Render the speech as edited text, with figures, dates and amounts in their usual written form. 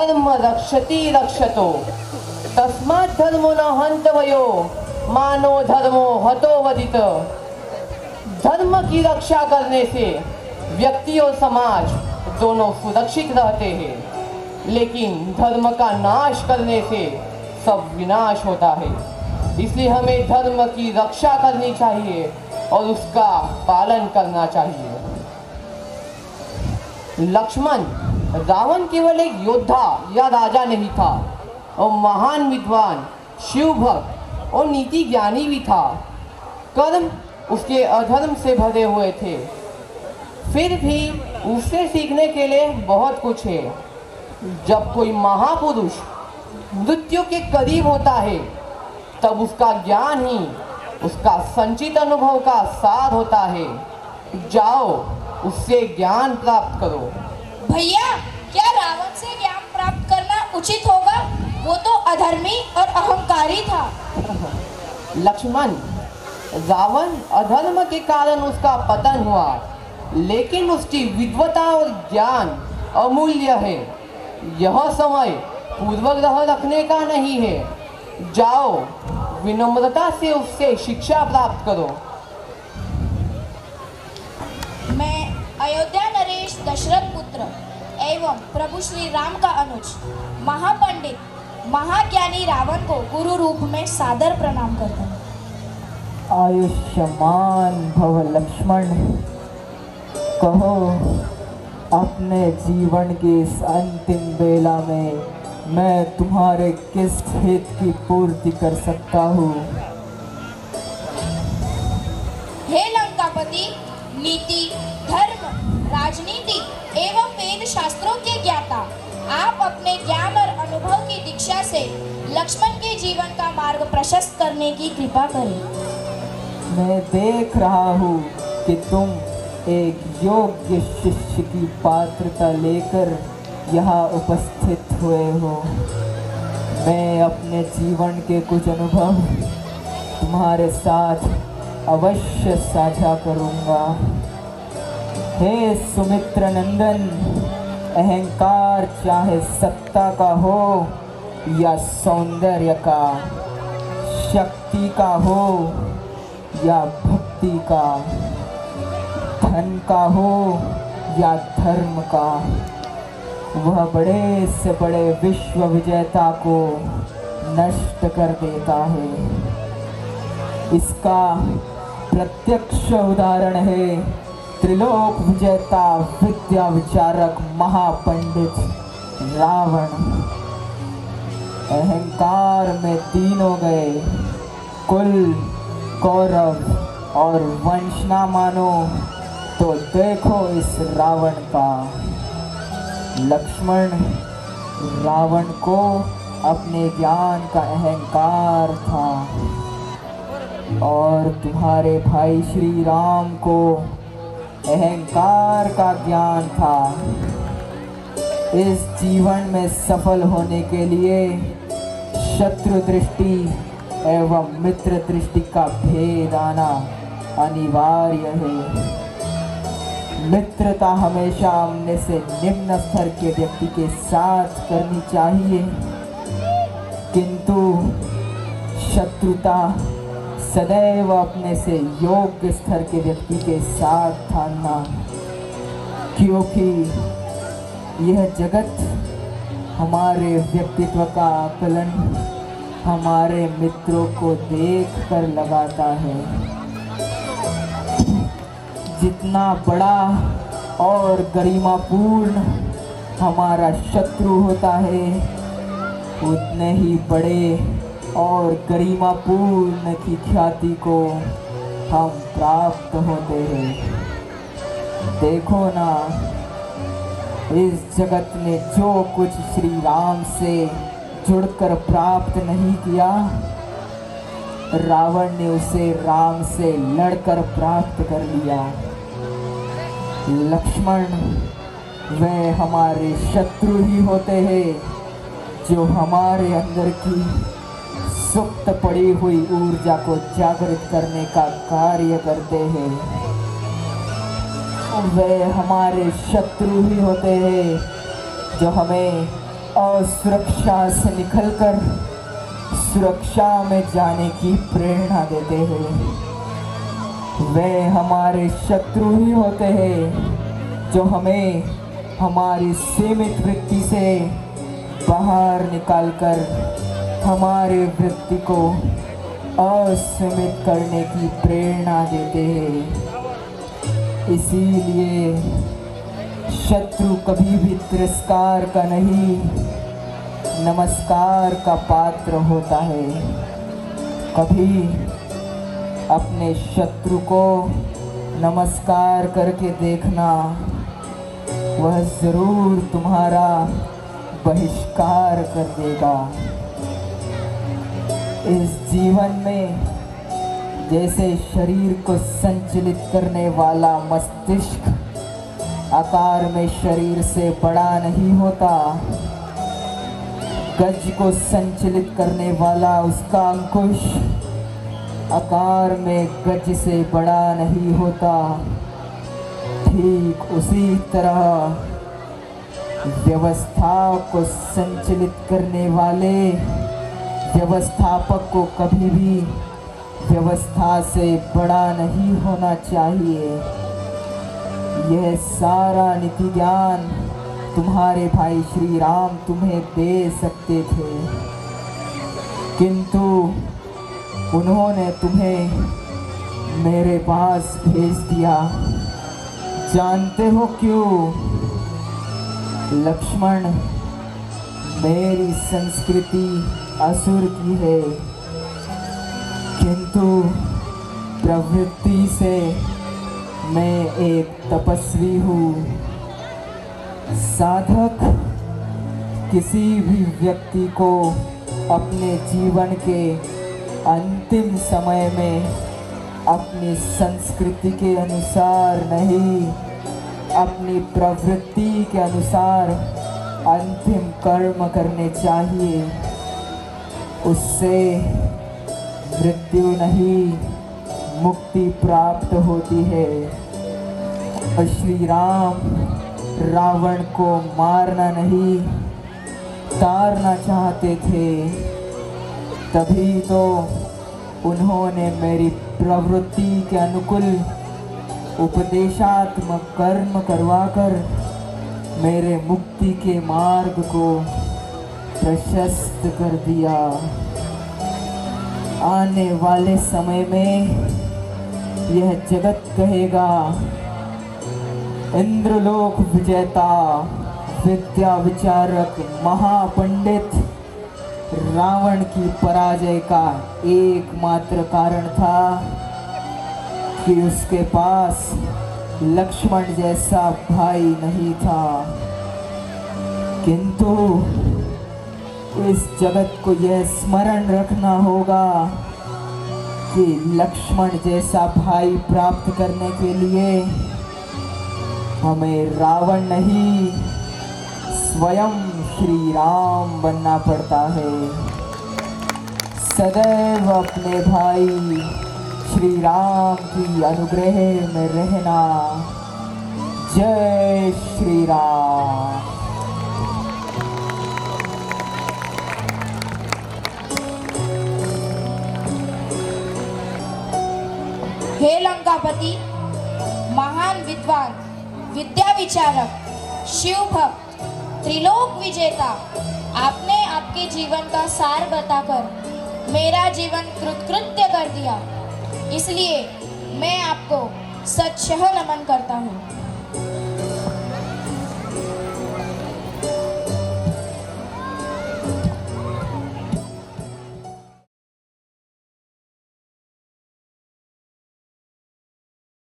धर्म रक्षति रक्षतो तस्मात् धर्मो न हन्तव्यो मानो धर्मो हतो वदित। धर्म की रक्षा करने से व्यक्ति और समाज दोनों सुरक्षित रहते हैं, लेकिन धर्म का नाश करने से सब विनाश होता है। इसलिए हमें धर्म की रक्षा करनी चाहिए और उसका पालन करना चाहिए। लक्ष्मण, रावण केवल एक योद्धा या राजा नहीं था, और महान विद्वान, शिव भक्त और नीति ज्ञानी भी था। कर्म उसके अधर्म से भरे हुए थे, फिर भी उससे सीखने के लिए बहुत कुछ है। जब कोई महापुरुष मृत्यु के करीब होता है, तब उसका ज्ञान ही उसका संचित अनुभव का सार होता है। जाओ, उससे ज्ञान प्राप्त करो। भैया, क्या रावण से ज्ञान प्राप्त करना उचित होगा? वो तो अधर्मी और अहंकारी था। लक्ष्मण, रावण अधर्म के कारण उसका पतन हुआ, लेकिन उसकी विद्वता और ज्ञान अमूल्य है। यह समय पूर्वग्रह रखने का नहीं है। जाओ, विनम्रता से उससे शिक्षा प्राप्त करो। मैं अयोध्या नरेश दशरथ पुत्र एवं प्रभु श्री राम का अनुज महापंडित महाज्ञानी रावण को गुरु रूप में सादर प्रणाम करता हूँ। आयुष्मान भव लक्ष्मण। कहो, अपने जीवन की इस अंतिम बेला में मैं तुम्हारे किस हित की पूर्ति कर सकता हूँ? हे लंकापति, नीति, धर्म, राजनीति एवं वेद शास्त्रों के ज्ञाता, आप अपने ज्ञान और अनुभव की दीक्षा से लक्ष्मण के जीवन का मार्ग प्रशस्त करने की कृपा करें। मैं देख रहा हूँ कि तुम एक योग्य शिष्य की पात्रता लेकर यहाँ उपस्थित हुए हो। मैं अपने जीवन के कुछ अनुभव तुम्हारे साथ अवश्य साझा करूँगा। हे सुमित्र नंदन, अहंकार चाहे सत्ता का हो या सौंदर्य का, शक्ति का हो या भक्ति का, धन का हो या धर्म का, वह बड़े से बड़े विश्व विजेता को नष्ट कर देता है। इसका प्रत्यक्ष उदाहरण है त्रिलोक विजेता विद्या विचारक महापंडित रावण। अहंकार में तीनों गए, कुल, कौरव और वंश ना मानो तो देखो इस रावण का। लक्ष्मण, रावण को अपने ज्ञान का अहंकार था और तुम्हारे भाई श्री राम को अहंकार का ज्ञान था। इस जीवन में सफल होने के लिए शत्रु दृष्टि एवं मित्र दृष्टि का भेद आना अनिवार्य है। मित्रता हमेशा हमने से निम्न स्तर के व्यक्ति के साथ करनी चाहिए, किंतु शत्रुता सदैव अपने से योग्य स्तर के व्यक्ति के साथ थाना, क्योंकि यह जगत हमारे व्यक्तित्व का आकलन हमारे मित्रों को देख कर लगाता है। जितना बड़ा और गरिमापूर्ण हमारा शत्रु होता है, उतने ही बड़े और गरिमापूर्ण की ख्याति को हम प्राप्त होते हैं। देखो ना, इस जगत ने जो कुछ श्री राम से जुड़कर प्राप्त नहीं किया, रावण ने उसे राम से लड़कर प्राप्त कर लिया। लक्ष्मण, वे हमारे शत्रु ही होते हैं जो हमारे अंदर की सुप्त पड़ी हुई ऊर्जा को जागृत करने का कार्य करते हैं। वे हमारे शत्रु ही होते हैं जो हमें असुरक्षा से निकलकर सुरक्षा में जाने की प्रेरणा देते हैं। वे हमारे शत्रु ही होते हैं जो हमें हमारी सीमित वृत्ति से बाहर निकालकर हमारे वृत्ति को असीमित करने की प्रेरणा देते हैं। इसीलिए शत्रु कभी भी तिरस्कार का नहीं, नमस्कार का पात्र होता है। कभी अपने शत्रु को नमस्कार करके देखना, वह ज़रूर तुम्हारा बहिष्कार कर देगा। इस जीवन में जैसे शरीर को संचालित करने वाला मस्तिष्क आकार में शरीर से बड़ा नहीं होता, गज को संचालित करने वाला उसका अंकुश आकार में गज से बड़ा नहीं होता। ठीक उसी तरह व्यवस्था को संचालित करने वाले व्यवस्थापक को कभी भी व्यवस्था से बड़ा नहीं होना चाहिए। यह सारा नीति ज्ञान तुम्हारे भाई श्री राम तुम्हें दे सकते थे, किंतु उन्होंने तुम्हें मेरे पास भेज दिया। जानते हो क्यों? लक्ष्मण, मेरी संस्कृति असुर की है, किंतु प्रवृत्ति से मैं एक तपस्वी हूँ। साधक किसी भी व्यक्ति को अपने जीवन के अंतिम समय में अपनी संस्कृति के अनुसार नहीं, अपनी प्रवृत्ति के अनुसार अंतिम कर्म करने चाहिए। उससे मृत्यु नहीं, मुक्ति प्राप्त होती है। और श्री राम रावण को मारना नहीं, तारना चाहते थे, तभी तो उन्होंने मेरी प्रवृत्ति के अनुकूल उपदेशात्मक कर्म करवाकर मेरे मुक्ति के मार्ग को प्रशस्त कर दिया। आने वाले समय में यह जगत कहेगा, इंद्रलोक विजेता विद्या विचारक महापंडित रावण की पराजय का एकमात्र कारण था कि उसके पास लक्ष्मण जैसा भाई नहीं था। किंतु इस जगत को यह स्मरण रखना होगा कि लक्ष्मण जैसा भाई प्राप्त करने के लिए हमें रावण नहीं, स्वयं श्री राम बनना पड़ता है। सदैव अपने भाई श्री राम की अनुग्रह में रहना। जय श्री राम। हे लंकापति, महान विद्वान, विद्या विचारक, शिव भक्त, त्रिलोक विजेता, आपने आपके जीवन का सार बताकर मेरा जीवन कृतकृत्य कर दिया। इसलिए मैं आपको सच्चा नमन करता हूँ।